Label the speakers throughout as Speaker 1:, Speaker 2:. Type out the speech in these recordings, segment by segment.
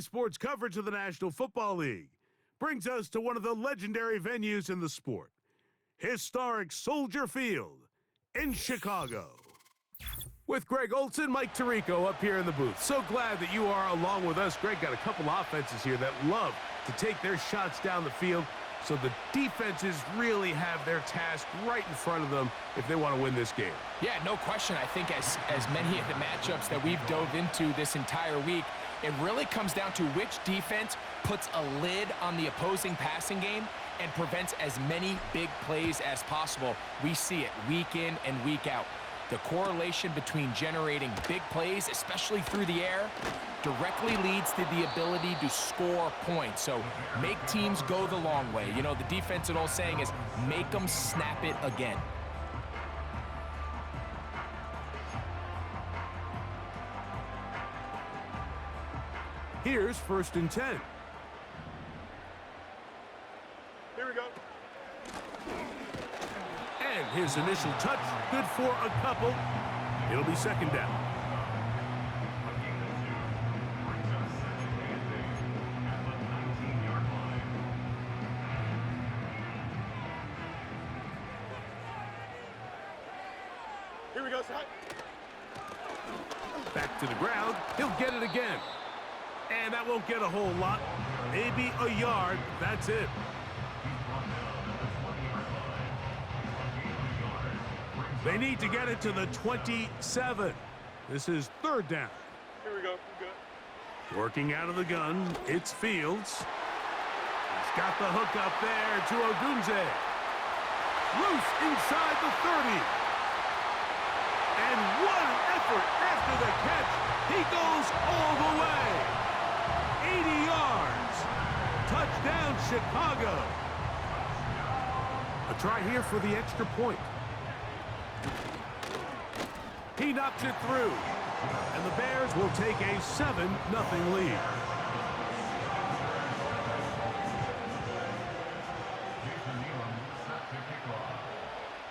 Speaker 1: Sports coverage of the National Football League brings us to one of the legendary venues in the sport, historic Soldier Field in Chicago. With Greg Olson, Mike Tirico up here in the booth. So glad that you are along with us. Greg got a couple offenses here that love to take their shots down the field, so the defenses really have their task right in front of them if they want to win this game.
Speaker 2: Yeah, no question. I think as many of the matchups that we've dove into this entire week, it really comes down to which defense puts a lid on the opposing passing game and prevents as many big plays as possible. We see it week in and week out. The correlation between generating big plays, especially through the air, directly leads to the ability to score points. So make teams go the long way. You know, the defensive old saying is, make them snap it again.
Speaker 1: Here's 1st and 10.
Speaker 3: Here we go.
Speaker 1: And his initial touch, good for a couple. It'll be 2nd down.
Speaker 3: Here we go, Sai.
Speaker 1: Back to the ground. He'll get it again. And that won't get a whole lot. Maybe a yard. That's it. They need to get it to the 27. This is 3rd down.
Speaker 3: Here we go. We're good.
Speaker 1: Working out of the gun, it's Fields. He's got the hook up there to Ogunze. Loose inside the 30. And what an effort after the catch. He goes all the way. 80 yards. Touchdown, Chicago. A try here for the extra point. He knocks it through. And the Bears will take a 7-0 lead.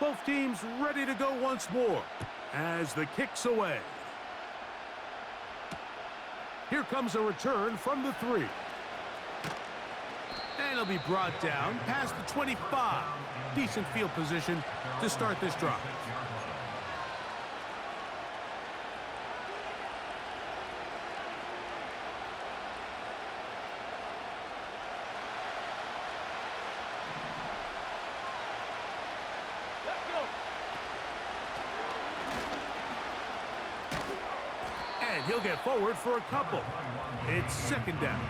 Speaker 1: Both teams ready to go once more as the kick's away. Here comes a return from the 3. And it'll be brought down past the 25. Decent field position to start this drive. And he'll get forward for a couple. It's 2nd down.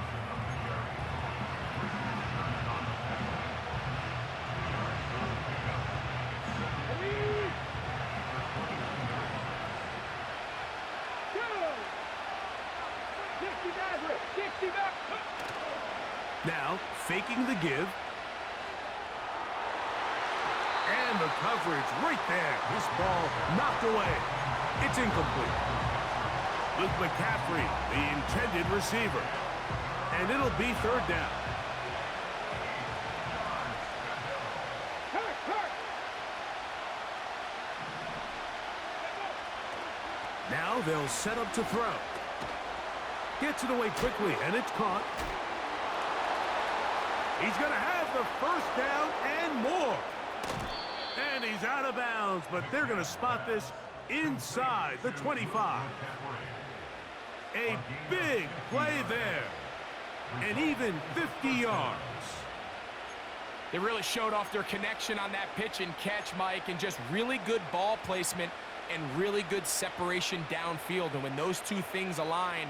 Speaker 1: Now, faking the give. And the coverage right there. This ball knocked away. It's incomplete. Luke McCaffrey, the intended receiver. And it'll be 3rd down. Now they'll set up to throw. Gets it away quickly, and it's caught. He's going to have the 1st down and more. And he's out of bounds, but they're going to spot this inside the 25. A big play there. And even 50 yards.
Speaker 2: They really showed off their connection on that pitch and catch, Mike, and just really good ball placement and really good separation downfield. And when those two things align,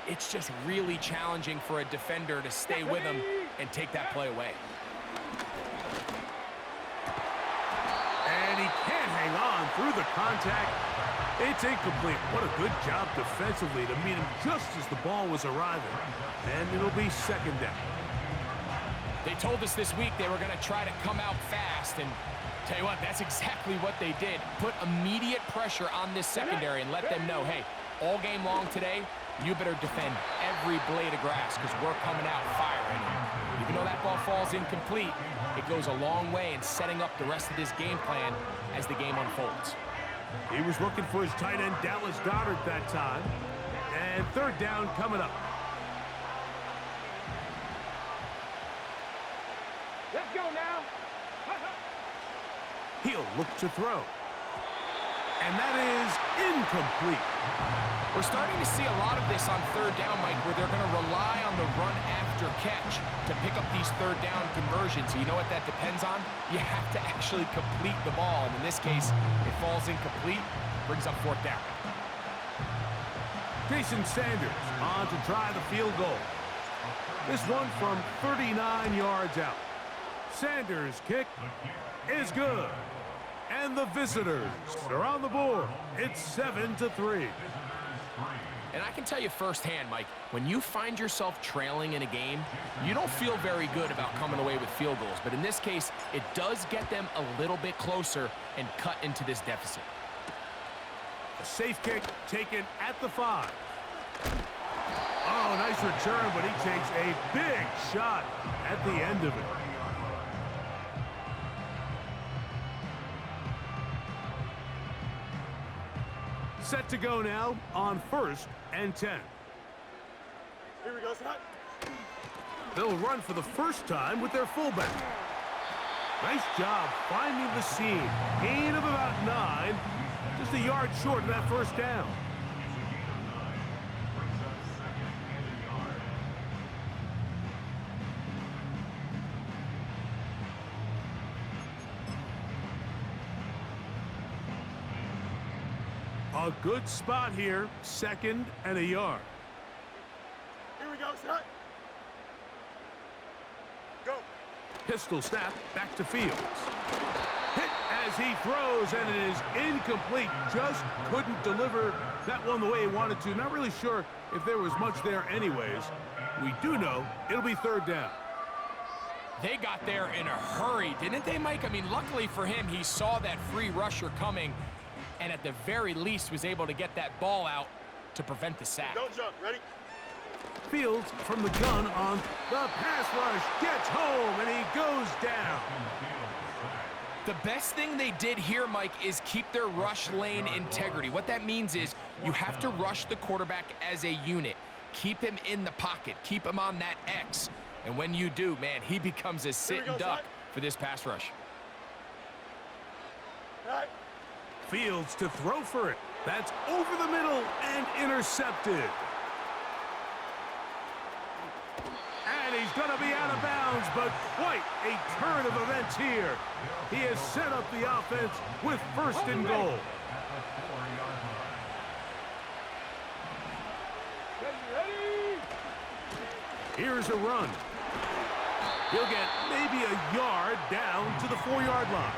Speaker 2: it's just really challenging for a defender to stay with them and take that play away.
Speaker 1: And he can't hang on through the contact. It's incomplete. What a good job defensively to meet him just as the ball was arriving. And it'll be 2nd down.
Speaker 2: They told us this week they were going to try to come out fast, and tell you what, that's exactly what they did. Put immediate pressure on this secondary and let them know, hey, all game long today, you better defend every blade of grass because we're coming out firing. And even though that ball falls incomplete, it goes a long way in setting up the rest of this game plan as the game unfolds.
Speaker 1: He was looking for his tight end, Dallas Goedert, that time. And 3rd down coming up.
Speaker 3: Let's go now.
Speaker 1: He'll look to throw. And that is incomplete.
Speaker 2: We're starting to see a lot of this on third down, Mike, where they're going to rely on the run after catch to pick up these third down conversions. So you know what that depends on? You have to actually complete the ball. And in this case, it falls incomplete, brings up fourth down.
Speaker 1: Jason Sanders on to try the field goal. This one from 39 yards out. Sanders' kick is good. And the visitors are on the board. It's 7-3.
Speaker 2: And I can tell you firsthand, Mike, when you find yourself trailing in a game, you don't feel very good about coming away with field goals. But in this case, it does get them a little bit closer and cut into this deficit.
Speaker 1: A safe kick taken at the 5. Oh, nice return, but he takes a big shot at the end of it. Set to go now on 1st and 10.
Speaker 3: Here we go, son.
Speaker 1: They'll run for the first time with their fullback. Nice job finding the seam. Gain of about 9. Just a yard short of that first down. A good spot here, 2nd and a yard.
Speaker 3: Here we go, son. Go.
Speaker 1: Pistol snap back to Fields. Hit as he throws, and it is incomplete. Just couldn't deliver that one the way he wanted to. Not really sure if there was much there anyways. We do know it'll be 3rd down.
Speaker 2: They got there in a hurry, didn't they, Mike? I mean, luckily for him, he saw that free rusher coming, and at the very least was able to get that ball out to prevent the sack.
Speaker 3: Don't jump. Ready?
Speaker 1: Fields from the gun on the pass rush. Gets home, and he goes down.
Speaker 2: The best thing they did here, Mike, is keep their rush lane integrity. What that means is you have to rush the quarterback as a unit. Keep him in the pocket. Keep him on that X. And when you do, man, he becomes a sitting duck for this pass rush.
Speaker 3: All right.
Speaker 1: Fields to throw for it. That's over the middle and intercepted. And he's going to be out of bounds, but quite a turn of events here. He has set up the offense with 1st and goal. Here's a run. He'll get maybe a yard down to the 4-yard line.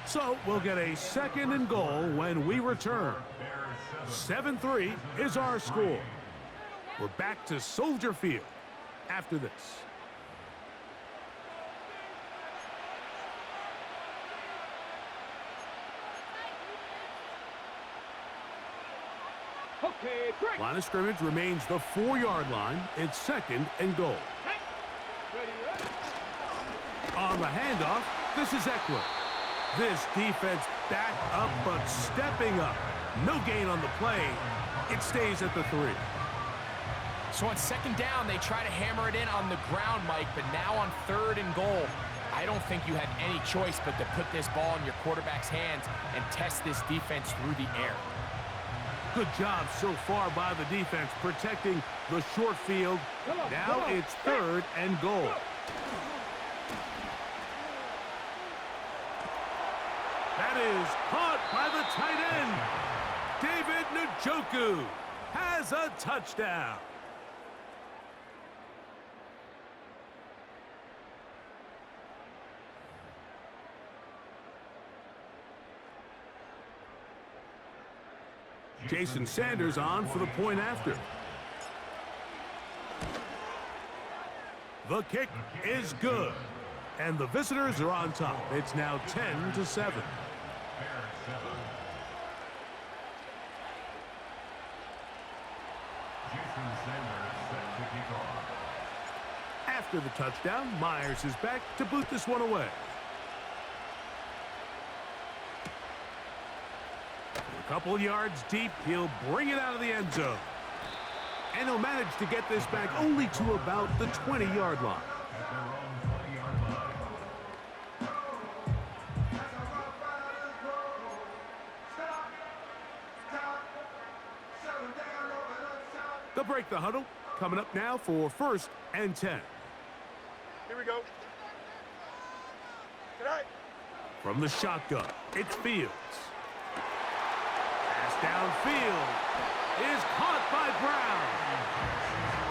Speaker 1: So we'll get a 2nd and goal when we return. 7-3 is our score. We're back to Soldier Field after this.
Speaker 3: Okay, break.
Speaker 1: Line of scrimmage remains the 4-yard line. It's 2nd and goal.
Speaker 3: Ready?
Speaker 1: On the handoff, this is Eckler. This defense back up, but stepping up. No gain on the play. It stays at the 3.
Speaker 2: So on 2nd down, they try to hammer it in on the ground, Mike, but now on 3rd and goal, I don't think you have any choice but to put this ball in your quarterback's hands and test this defense through the air.
Speaker 1: Good job so far by the defense protecting the short field. Now it's 3rd and goal. That is caught by the tight end. David Njoku has a touchdown. Jason Sanders on for the point after. The kick is good. And the visitors are on top. It's now 10-7. After the touchdown, Myers is back to boot this one away. Couple yards deep, he'll bring it out of the end zone. And he'll manage to get this back only to about the 20-yard line. They'll break the huddle. Coming up now for 1st and 10.
Speaker 3: Here we go. Tonight.
Speaker 1: From the shotgun, it's Fields. Pass downfield is caught by Brown.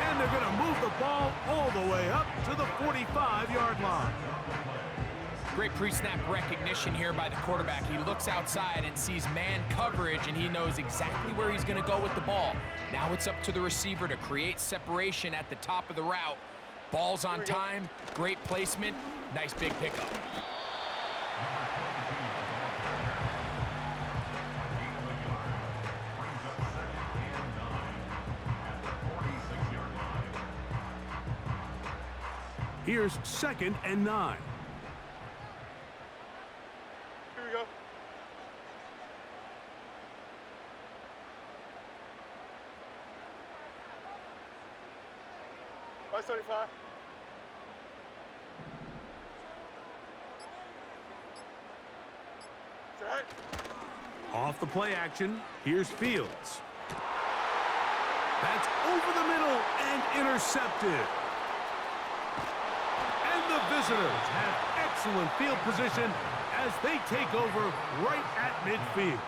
Speaker 1: And they're going to move the ball all the way up to the 45-yard line.
Speaker 2: Great pre-snap recognition here by the quarterback. He looks outside and sees man coverage, and he knows exactly where he's going to go with the ball. Now it's up to the receiver to create separation at the top of the route. Ball's on time, great placement, nice big pickup.
Speaker 1: Here's 2nd and 9.
Speaker 3: Here we go. Right 75. Tonight.
Speaker 1: Off the play action, here's Fields. That's over the middle and intercepted. And the visitors have excellent field position as they take over right at midfield.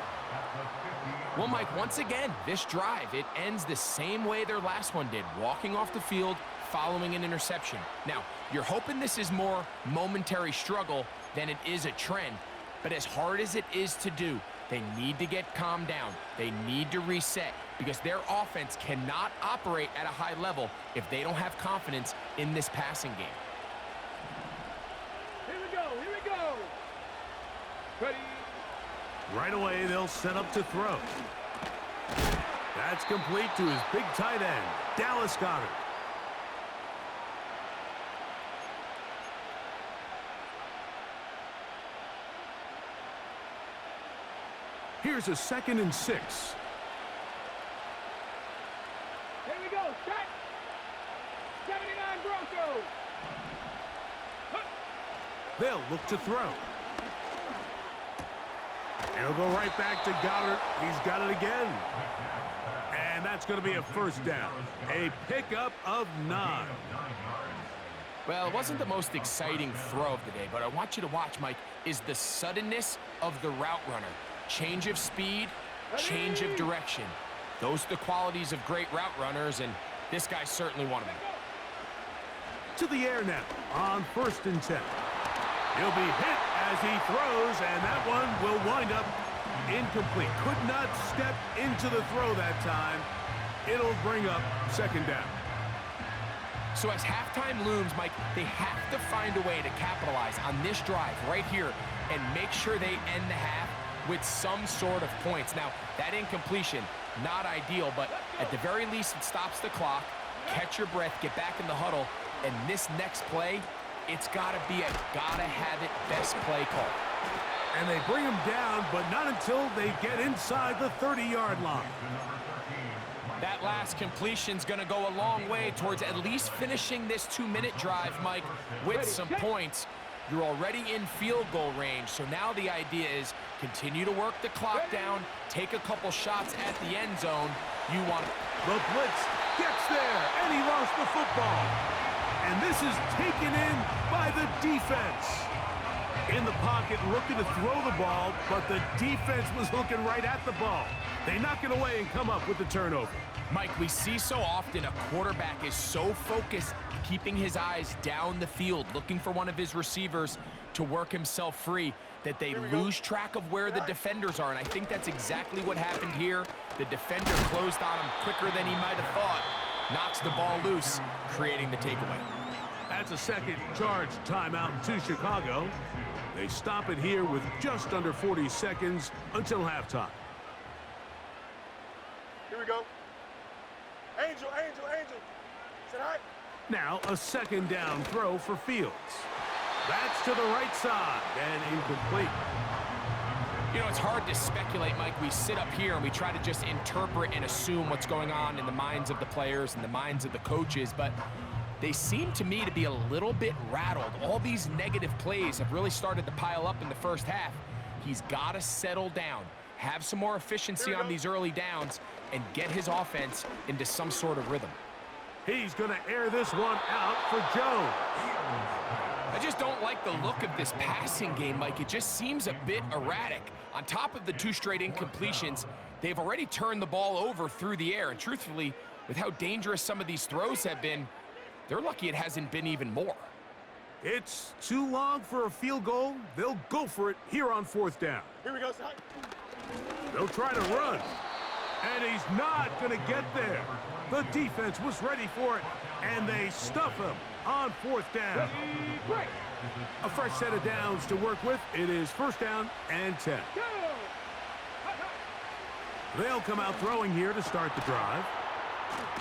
Speaker 2: Well, Mike, once again, this drive, it ends the same way their last one did, walking off the field, following an interception. Now, you're hoping this is more momentary struggle than it is a trend, but as hard as it is to do, they need to get calmed down. They need to reset because their offense cannot operate at a high level if they don't have confidence in this passing game.
Speaker 3: Here we go. Here we go. Ready.
Speaker 1: Right away, they'll set up to throw. That's complete to his big tight end, Dallas Goedert. Here's a 2nd and 6.
Speaker 3: Here we go. Shot. 79 Broncos.
Speaker 1: They'll look to throw. And he'll go right back to Goedert. He's got it again. And that's going to be a 1st down. A pickup of 9.
Speaker 2: Well, it wasn't the most exciting throw of the day, but I want you to watch, Mike, is the suddenness of the route runner. Change of speed, change of direction. Those are the qualities of great route runners, and this guy's certainly one of them.
Speaker 1: To the air now on 1st and 10. He'll be hit as he throws, and that one will wind up incomplete. Could not step into the throw that time. It'll bring up 2nd down.
Speaker 2: So as halftime looms, Mike, they have to find a way to capitalize on this drive right here and make sure they end the half with some sort of points. Now, that incompletion, not ideal, but at the very least, it stops the clock. Catch your breath, get back in the huddle, and this next play, it's got to be a gotta-have-it best play call.
Speaker 1: And they bring him down, but not until they get inside the 30-yard line.
Speaker 2: That last completion's going to go a long way towards at least finishing this 2-minute drive, Mike, with some points. You're already in field goal range, so now the idea is continue to work the clock down, take a couple shots at the end zone. You want
Speaker 1: The blitz gets there, and he lost the football. And this is taken in by the defense. In the pocket, looking to throw the ball, but the defense was looking right at the ball. They knock it away and come up with the turnover.
Speaker 2: Mike, we see so often a quarterback is so focused, keeping his eyes down the field, looking for one of his receivers to work himself free, that they lose track of where the defenders are. And I think that's exactly what happened here. The defender closed on him quicker than he might have thought, knocks the ball loose, creating the takeaway.
Speaker 1: That's a second charge timeout to Chicago. They stop it here with just under 40 seconds until halftime.
Speaker 3: Here we go. Angel, Angel, Angel. Tonight.
Speaker 1: Now a 2nd down throw for Fields. That's to the right side and incomplete.
Speaker 2: You know, it's hard to speculate, Mike. We sit up here and we try to just interpret and assume what's going on in the minds of the players and the minds of the coaches, but they seem to me to be a little bit rattled. All these negative plays have really started to pile up in the first half. He's got to settle down, have some more efficiency on these early downs, and get his offense into some sort of rhythm.
Speaker 1: He's going to air this one out for Jones.
Speaker 2: I just don't like the look of this passing game, Mike. It just seems a bit erratic. On top of the 2 straight incompletions, they've already turned the ball over through the air. And truthfully, with how dangerous some of these throws have been, they're lucky it hasn't been even more.
Speaker 1: It's too long for a field goal. They'll go for it here on 4th down.
Speaker 3: Here we go, son.
Speaker 1: They'll try to run. And he's not going to get there. The defense was ready for it, and they stuff him on 4th down. A fresh set of downs to work with. It is 1st down and 10. They'll come out throwing here to start the drive.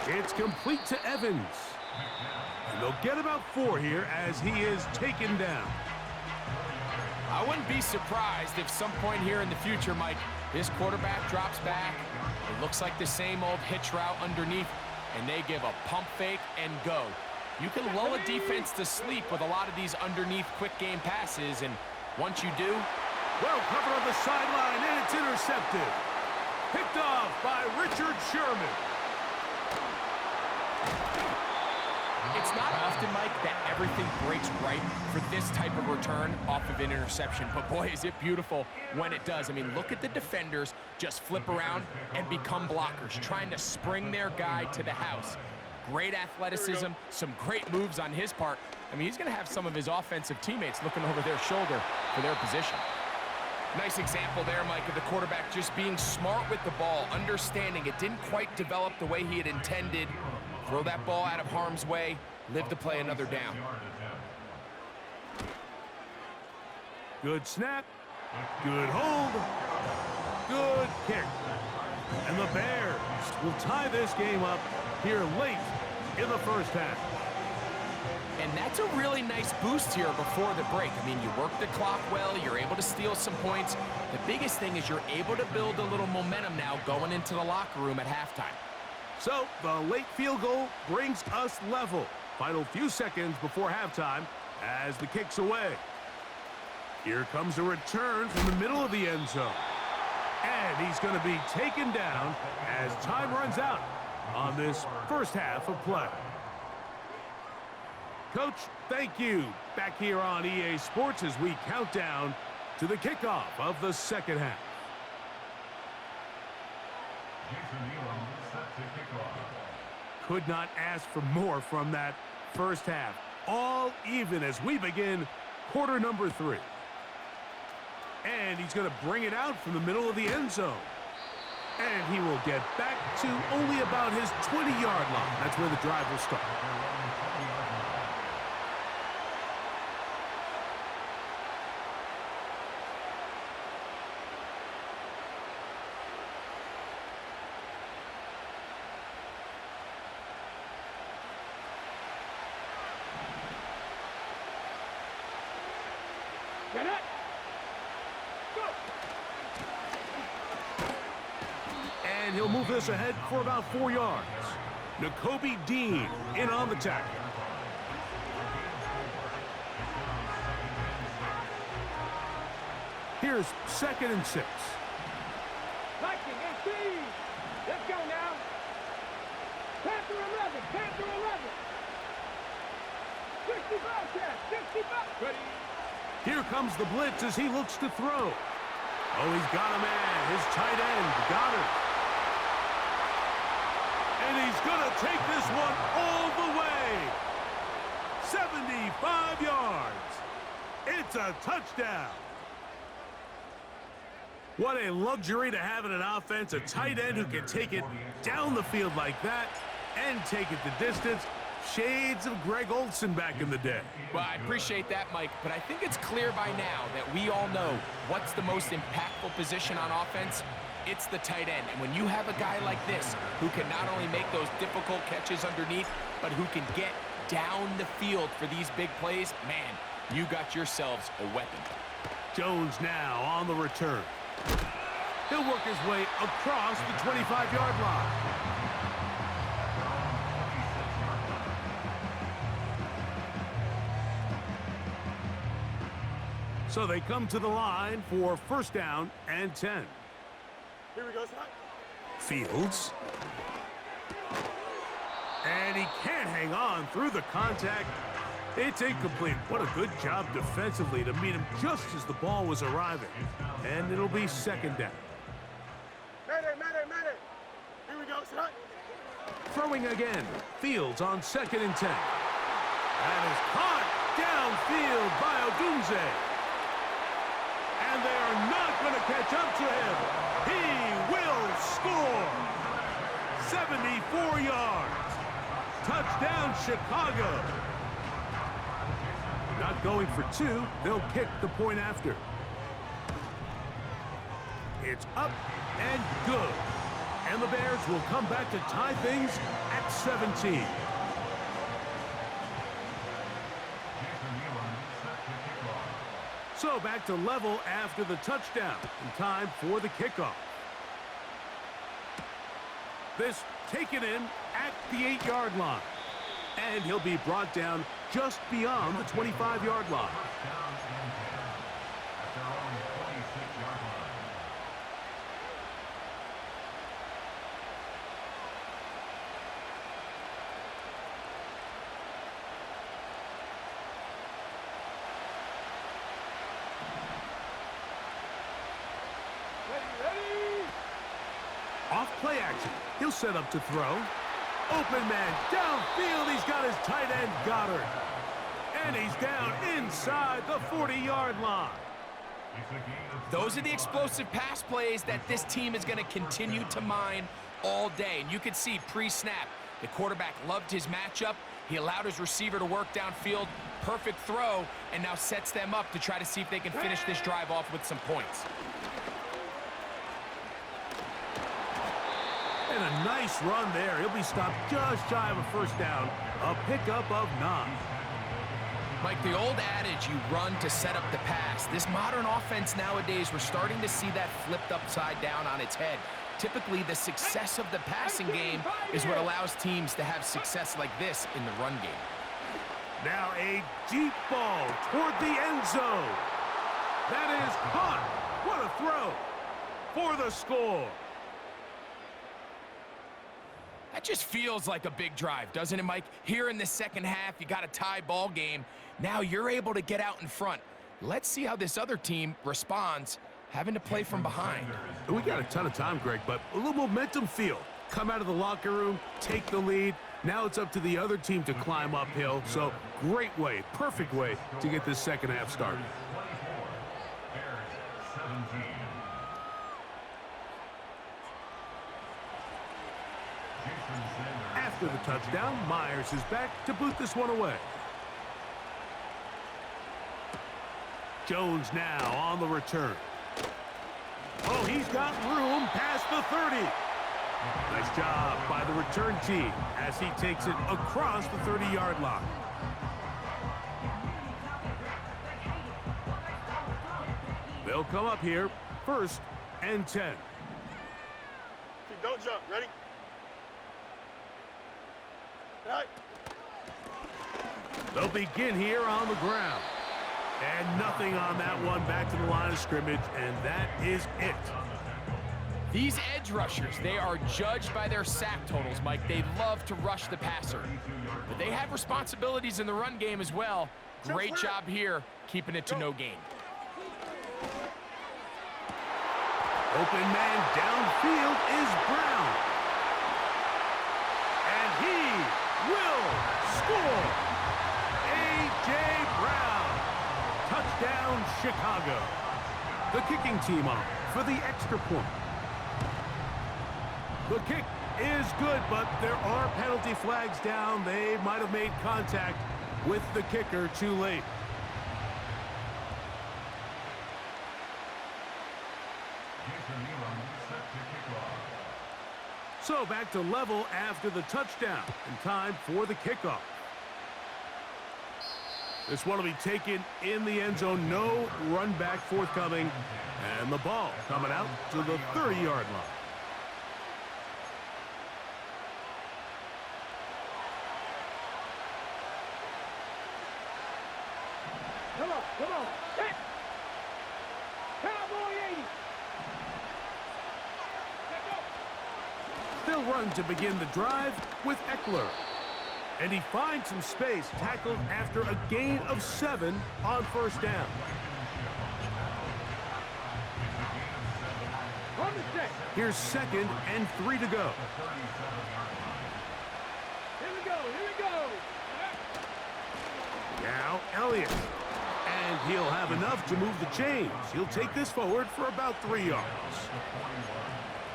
Speaker 1: It's complete to Evans. And they'll get about 4 here as he is taken down.
Speaker 2: I wouldn't be surprised if some point here in the future, Mike, this quarterback drops back. It looks like the same old hitch route underneath, and they give a pump fake and go. You can lull a defense to sleep with a lot of these underneath quick game passes, and once you do...
Speaker 1: Well covered on the sideline, and it's intercepted. Picked off by Richard Sherman.
Speaker 2: It's not often, Mike, that everything breaks right for this type of return off of an interception, but boy, is it beautiful when it does. I mean, look at the defenders just flip around and become blockers, trying to spring their guy to the house. Great athleticism, some great moves on his part. I mean, he's going to have some of his offensive teammates looking over their shoulder for their position. Nice example there, Mike, of the quarterback just being smart with the ball, understanding it didn't quite develop the way he had intended. Throw that ball out of harm's way, live to play another down.
Speaker 1: Good snap, good hold, good kick. And the Bears will tie this game up here late in the 1st half.
Speaker 2: And that's a really nice boost here before the break. I mean, you work the clock well, you're able to steal some points. The biggest thing is you're able to build a little momentum now going into the locker room at halftime.
Speaker 1: So the late field goal brings us level. Final few seconds before halftime as the kick's away. Here comes a return from the middle of the end zone. And he's going to be taken down as time runs out on this 1st half of play. Coach, thank you. Back here on EA Sports as we count down to the kickoff of the 2nd half. Could not ask for more from that 1st half. All even as we begin quarter number 3. And he's going to bring it out from the middle of the end zone. And he will get back to only about his 20-yard line. That's where the drive will start.
Speaker 3: Get it. Go.
Speaker 1: And he'll move this ahead for about 4 yards. N'Kobe Dean in on the tackle. Here's 2nd and 6.
Speaker 3: Viking, 18. Let's go now. Panther 11. Panther 11. 65 catch. 65. Ready.
Speaker 1: Here comes the blitz as he looks to throw. Oh, he's got a man. His tight end got it. And he's going to take this one all the way. 75 yards. It's a touchdown. What a luxury to have in an offense, a tight end who can take it down the field like that and take it the distance. Shades of Greg Olsen back in the day.
Speaker 2: Well, I appreciate that, Mike, but I think it's clear by now that we all know what's the most impactful position on offense. It's the tight end. And when you have a guy like this who can not only make those difficult catches underneath, but who can get down the field for these big plays, man, you got yourselves a weapon.
Speaker 1: Jones now on the return. He'll work his way across the 25-yard line. So they come to the line for first down and 10.
Speaker 3: Here we go, son.
Speaker 1: Fields. And he can't hang on through the contact. It's incomplete. What a good job defensively to meet him just as the ball was arriving. And it'll be second down.
Speaker 3: Madden. Here we go, son.
Speaker 1: Throwing again. Fields on second and 10. That is caught downfield by Odunze. And they are not going to catch up to him. He will score. 74 yards. Touchdown, Chicago. Not going for two. They'll kick the point after. It's up and good. And the Bears will come back to tie things at 17. So back to level after the touchdown. And time for the kickoff. This taken in at the 8-yard line. And he'll be brought down just beyond the 25-yard line. Off play action. He'll set up to throw. Open man downfield. He's got his tight end Goddard. And he's down inside the 40-yard line.
Speaker 2: Those are the explosive pass plays that this team is going to continue to mine all day. And you can see pre-snap, the quarterback loved his matchup. He allowed his receiver to work downfield. Perfect throw, and now sets them up to try to see if they can finish this drive off with some points.
Speaker 1: And a nice run there. He'll be stopped just shy of a first down. A pickup of 9.
Speaker 2: Mike, the old adage, you run to set up the pass. This modern offense nowadays, we're starting to see that flipped upside down on its head. Typically, the success of the passing game is what allows teams to have success like this in the run game.
Speaker 1: Now a deep ball toward the end zone. That is caught. What a throw for the score.
Speaker 2: That just feels like a big drive, doesn't it, Mike? Here in the second half, you got a tie ball game. Now you're able to get out in front. Let's see how this other team responds, having to play from behind.
Speaker 1: We got a ton of time, Greg, but a little momentum feel. Come out of the locker room, take the lead. Now it's up to the other team to climb uphill. So great way, perfect way to get this second half started. After the touchdown, Myers is back to boot this one away. Jones now on the return. Oh, he's got room past the 30. Nice job by the return team as he takes it across the 30-yard line. They'll come up here, first and 10.
Speaker 3: Don't jump. Ready? Right.
Speaker 1: They'll begin here on the ground. And nothing on that one, back to the line of scrimmage, and that is it.
Speaker 2: These edge rushers, they are judged by their sack totals, Mike. They love to rush the passer. But they have responsibilities in the run game as well. Great job here, keeping it to no gain.
Speaker 1: Open man downfield is Brown. And he will score. A.J. Brown. Touchdown, Chicago. The kicking team on for the extra point. The kick is good, but there are penalty flags down. They might have made contact with the kicker too late. So back to level after the touchdown, and time for the kickoff. This one will be taken in the end zone. No run back forthcoming. And the ball coming out to the 30-yard line.
Speaker 3: Come on. Set. Cowboy 80.
Speaker 1: They'll run to begin the drive with Eckler. And he finds some space, tackled after a gain of 7 on first down.
Speaker 3: On the set.
Speaker 1: Here's 2nd and 3 to go.
Speaker 3: Here we go.
Speaker 1: Now Elliott. And he'll have enough to move the chains. He'll take this forward for about 3 yards.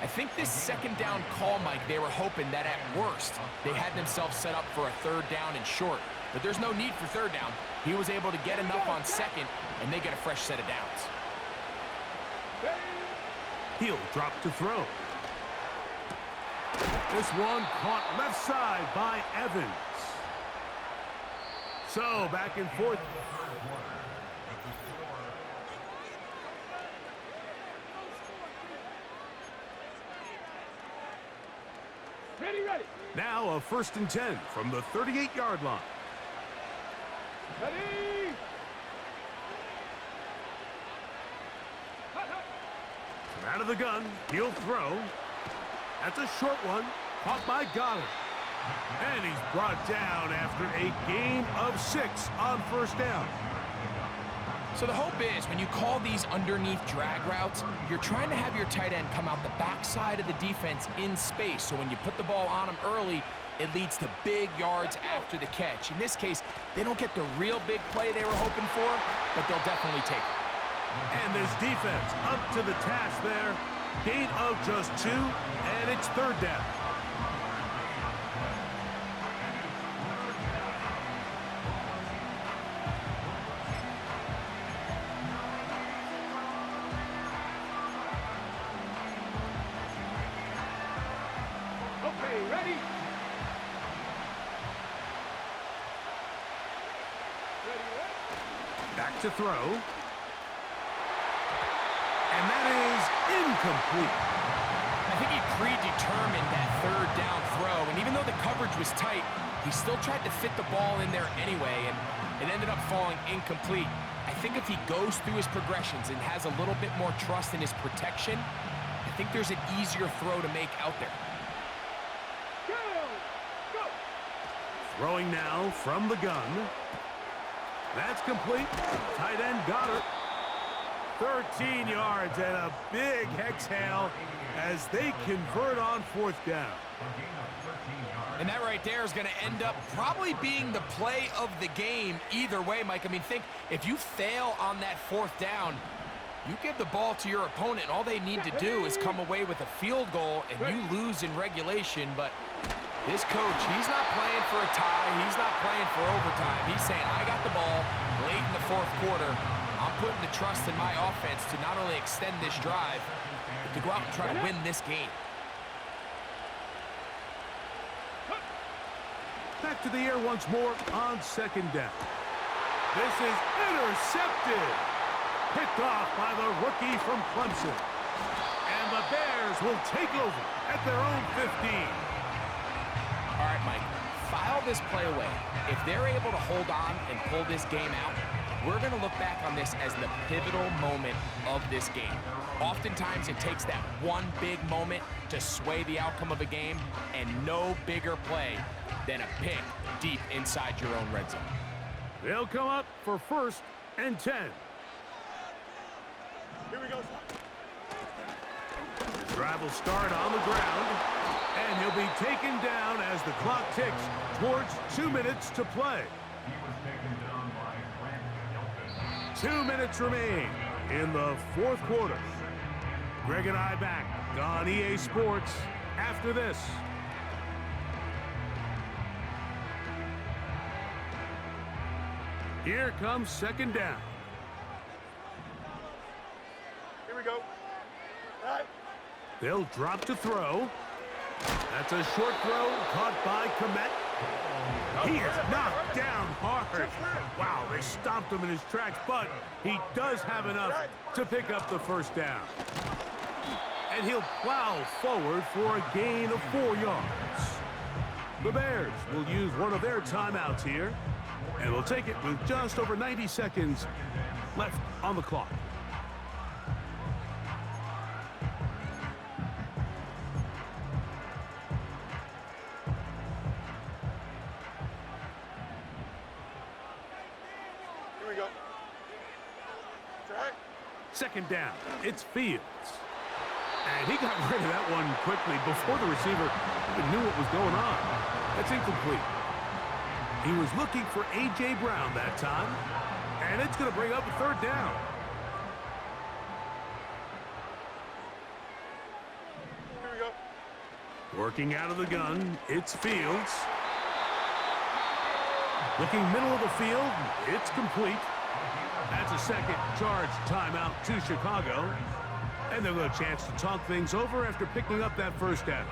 Speaker 2: I think this second down call, Mike, they were hoping that at worst they had themselves set up for a 3rd down and short. But there's no need for 3rd down. He was able to get enough on 2nd, and they get a fresh set of downs.
Speaker 1: He'll drop to throw. This one caught left side by Evans. So back and forth.
Speaker 3: Ready.
Speaker 1: Now a 1st and 10 from the 38-yard line.
Speaker 3: Ready.
Speaker 1: From out of the gun, he'll throw. That's a short one, caught by Goddard. And he's brought down after a gain of 6 on first down.
Speaker 2: So the hope is when you call these underneath drag routes, you're trying to have your tight end come out the backside of the defense in space. So when you put the ball on him early, it leads to big yards after the catch. In this case, they don't get the real big play they were hoping for, but they'll definitely take it.
Speaker 1: And this defense up to the task there. Gain of just 2, and it's 3rd down.
Speaker 3: Okay, ready.
Speaker 1: Back to throw. And that is incomplete.
Speaker 2: I think he predetermined that 3rd down throw, and even though the coverage was tight, he still tried to fit the ball in there anyway, and it ended up falling incomplete. I think if he goes through his progressions and has a little bit more trust in his protection, I think there's an easier throw to make out there.
Speaker 3: Go.
Speaker 1: Throwing now from the gun. That's complete. Tight end Goddard. 13 yards and a big exhale as they convert on 4th down.
Speaker 2: And that right there is going to end up probably being the play of the game either way, Mike. I mean, think if you fail on that 4th down, you give the ball to your opponent, and all they need to do is come away with a field goal, and you lose in regulation. But this coach, he's not playing for a tie. He's not playing for overtime. He's saying, I got the ball late in the 4th quarter. I'm putting the trust in my offense to not only extend this drive, but to go out and try to win this game.
Speaker 1: Back to the air once more on 2nd down. This is intercepted. Picked off by the rookie from Clemson. And the Bears will take over at their own 15.
Speaker 2: All right, Mike, file this play away. If they're able to hold on and pull this game out, we're going to look back on this as the pivotal moment of this game. Oftentimes, it takes that one big moment to sway the outcome of a game, and no bigger play than a pick deep inside your own red zone.
Speaker 1: They'll come up for 1st and 10.
Speaker 3: Here we go.
Speaker 1: The drive will start on the ground, and he'll be taken down as the clock ticks towards 2 minutes to play. 2 minutes remain in the 4th quarter. Greg and I back on EA Sports after this. Here comes 2nd down.
Speaker 3: Here we go. All right.
Speaker 1: They'll drop to throw. That's a short throw caught by Komet. He is knocked down hard. Wow, they stomped him in his tracks, but he does have enough to pick up the first down. And he'll plow forward for a gain of 4 yards. The Bears will use one of their timeouts here, and will take it with just over 90 seconds left on the clock.
Speaker 3: Here we go. Track.
Speaker 1: Second down, it's Fields. And he got rid of that one quickly before the receiver even knew what was going on. That's incomplete. He was looking for A.J. Brown that time, and it's going to bring up a third down.
Speaker 3: Here we go.
Speaker 1: Working out of the gun, it's Fields. Looking middle of the field, it's complete. That's a second charge timeout to Chicago. And they'll get a chance to talk things over after picking up that first down.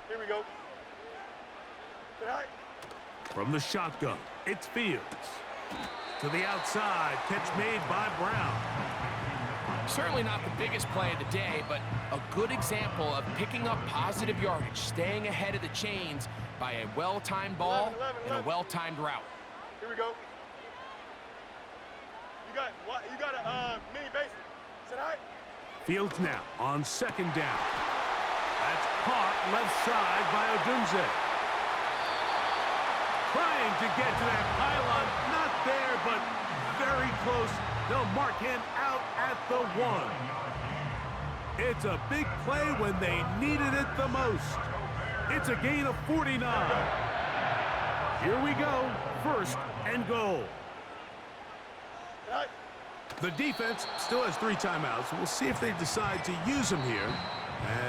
Speaker 3: Here we go. Tonight.
Speaker 1: From the shotgun, it's Fields. To the outside, catch made by Brown.
Speaker 2: Certainly not the biggest play of the day, but a good example of picking up positive yardage, staying ahead of the chains by a well-timed ball and a well-timed route.
Speaker 3: Here we go. You got a mini base. Tonight.
Speaker 1: Fields now on second down. That's caught left side by Odunze. Trying to get to that pylon. Not there, but very close. They'll mark him out at the 1. It's a big play when they needed it the most. It's a gain of 49. Here we go. First and goal.
Speaker 3: Tonight.
Speaker 1: The defense still has 3 timeouts. We'll see if they decide to use them here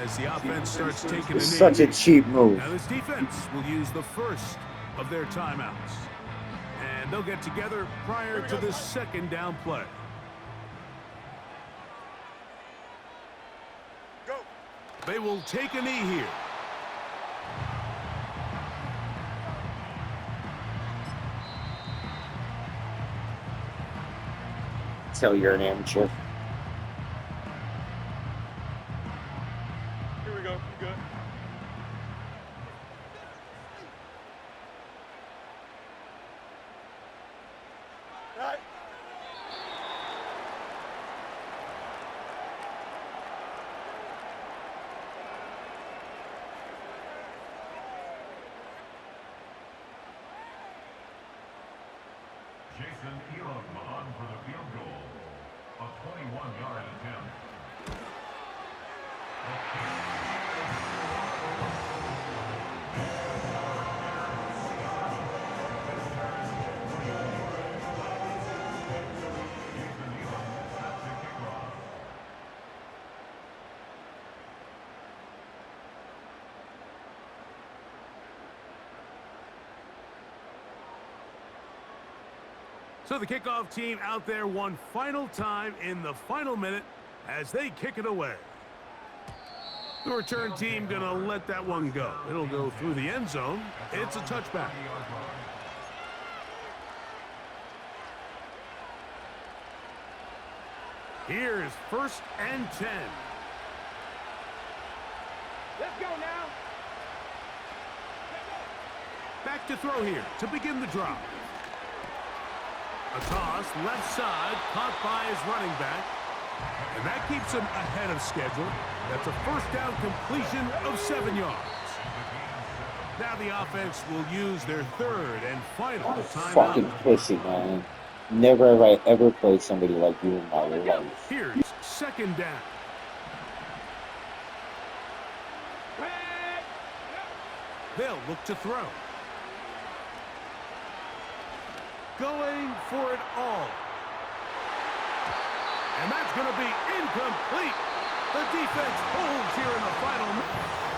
Speaker 1: as the offense starts taking a knee.
Speaker 4: Such a cheap move.
Speaker 1: Now this defense will use the first of their timeouts. And they'll get together prior to this second down play.
Speaker 3: Go.
Speaker 1: They will take a knee here.
Speaker 4: Tell you're an amateur.
Speaker 3: Here we go. You good? Tonight.
Speaker 5: Jason Elam on for the field goal. A 21-yard attempt.
Speaker 1: So the kickoff team out there one final time in the final minute as they kick it away. The return team gonna let that one go. It'll go through the end zone. It's a touchback. Here's first and 10.
Speaker 3: Let's go now.
Speaker 1: Back to throw here to begin the drive. A toss, left side, caught by his running back. And that keeps him ahead of schedule. That's a first down completion of 7 yards. Now the offense will use their third and final
Speaker 4: Fucking
Speaker 1: timeout.
Speaker 4: pussy, man. Never have I ever played somebody like you in my life.
Speaker 1: Here's second down. They'll look to throw. Going for it all. And that's going to be incomplete. The defense holds here in the final minute.